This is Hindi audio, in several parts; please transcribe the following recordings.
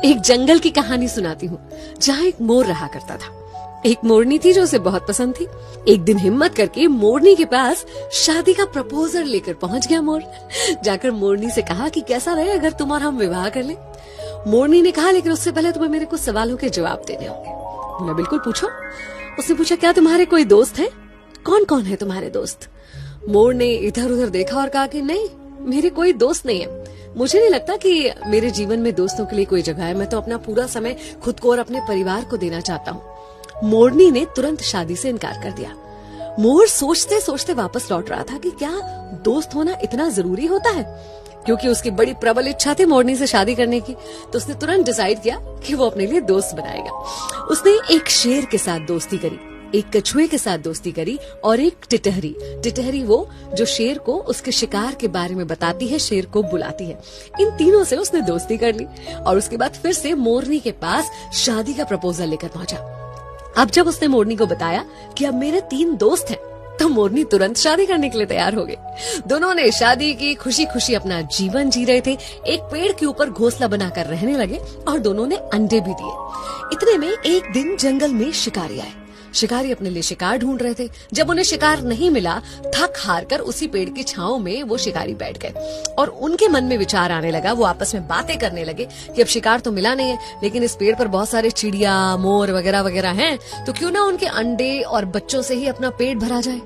एक जंगल की कहानी सुनाती हूँ जहाँ एक मोर रहा करता था। एक मोरनी थी जो उसे बहुत पसंद थी। एक दिन हिम्मत करके मोरनी के पास शादी का प्रपोजल लेकर पहुंच गया मोर। जाकर मोरनी से कहा कि कैसा रहे अगर तुम और हम विवाह कर लें। मोरनी ने कहा लेकिन उससे पहले तुम्हें मेरे कुछ सवालों के जवाब देने होंगे। बोला बिल्कुल पूछो। उसने पूछा क्या तुम्हारे कोई दोस्त है? कौन कौन है तुम्हारे दोस्त? मोर ने इधर उधर देखा और कहा कि नहीं, मेरे कोई दोस्त नहीं है। मुझे नहीं लगता कि मेरे जीवन में दोस्तों के लिए कोई जगह है। मैं तो अपना पूरा समय खुद को और अपने परिवार को देना चाहता हूँ। मोरनी ने तुरंत शादी से इनकार कर दिया। मोर सोचते सोचते वापस लौट रहा था कि क्या दोस्त होना इतना जरूरी होता है, क्योंकि उसकी बड़ी प्रबल इच्छा थी मोरनी से शादी करने की। तो उसने तुरंत डिसाइड किया कि वो अपने लिए दोस्त बनाएगा। उसने एक शेर के साथ दोस्ती करी, एक कछुए के साथ दोस्ती करी और एक टिटहरी। टिटहरी वो जो शेर को उसके शिकार के बारे में बताती है, शेर को बुलाती है। इन तीनों से उसने दोस्ती कर ली और उसके बाद फिर से मोरनी के पास शादी का प्रपोजल लेकर पहुंचा। अब जब उसने मोरनी को बताया कि अब मेरे 3 दोस्त हैं, तो मोरनी तुरंत शादी करने के लिए तैयार हो गई। दोनों ने शादी की, खुशी खुशी अपना जीवन जी रहे थे। एक पेड़ के ऊपर घोंसला बनाकर रहने लगे और दोनों ने अंडे भी दिए। इतने में एक दिन जंगल में शिकारी आए। शिकारी अपने लिए शिकार ढूंढ रहे थे। जब उन्हें शिकार नहीं मिला, थक हार कर उसी पेड़ की छांव में वो शिकारी बैठ गए और उनके मन में विचार आने लगा। वो आपस में बातें करने लगे कि अब शिकार तो मिला नहीं है, लेकिन इस पेड़ पर बहुत सारे चिड़िया, मोर वगैरह वगैरह हैं, तो क्यों ना उनके अंडे और बच्चों से ही अपना पेट भरा जाए।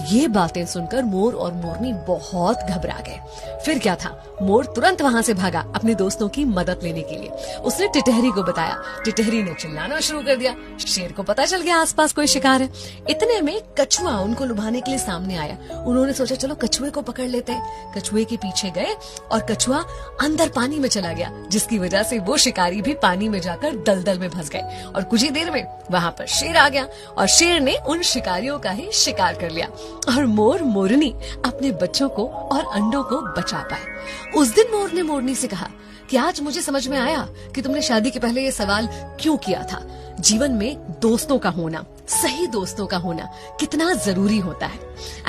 ये बातें सुनकर मोर और मोरनी बहुत घबरा गए। फिर क्या था, मोर तुरंत वहां से भागा अपने दोस्तों की मदद लेने के लिए। उसने टिटहरी को बताया। टिटहरी ने चिल्लाना शुरू कर दिया। शेर को पता चल गया आसपास कोई शिकार है। इतने में कछुआ उनको लुभाने के लिए सामने आया। उन्होंने सोचा चलो कछुए को पकड़ लेते हैं। कछुए के पीछे गए और कछुआ अंदर पानी में चला गया, जिसकी वजह से वो शिकारी भी पानी में जाकर दलदल में फंस गए और कुछ ही देर में वहां पर शेर आ गया और शेर ने उन शिकारियों का ही शिकार कर लिया और मोर मोरनी अपने बच्चों को और अंडों को बचा पाए। उस दिन मोर ने मोरनी से कहा कि आज मुझे समझ में आया कि तुमने शादी के पहले ये सवाल क्यों किया था। जीवन में दोस्तों का होना, सही दोस्तों का होना कितना जरूरी होता है।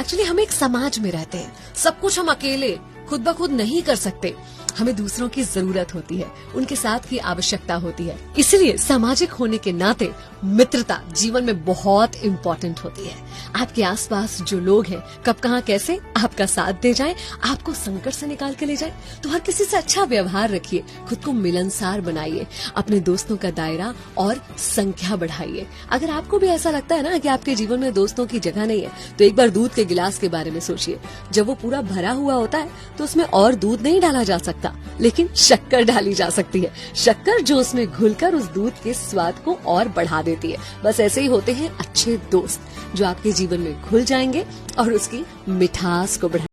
एक्चुअली हम एक समाज में रहते हैं, सब कुछ हम अकेले खुद ब खुद नहीं कर सकते। हमें दूसरों की जरूरत होती है, उनके साथ की आवश्यकता होती है। इसलिए सामाजिक होने के नाते मित्रता जीवन में बहुत इम्पोर्टेंट होती है। आपके आसपास जो लोग हैं, कब कहाँ कैसे आपका साथ दे जाएं, आपको संकट से निकाल के ले जाएं, तो हर किसी से अच्छा व्यवहार रखिए, खुद को मिलनसार बनाइए, अपने दोस्तों का दायरा और संख्या बढ़ाइए। अगर आपको भी ऐसा लगता है ना कि आपके जीवन में दोस्तों की जगह नहीं है, तो एक बार दूध के गिलास के बारे में सोचिए। जब वो पूरा भरा हुआ होता है तो उसमें और दूध नहीं डाला जा सकता, लेकिन शक्कर डाली जा सकती है। शक्कर जो उसमें घुलकर उस दूध के स्वाद को और बढ़ा देती है। बस ऐसे ही होते हैं अच्छे दोस्त, जो आपके जीवन में घुल जाएंगे और उसकी मिठास को बढ़ा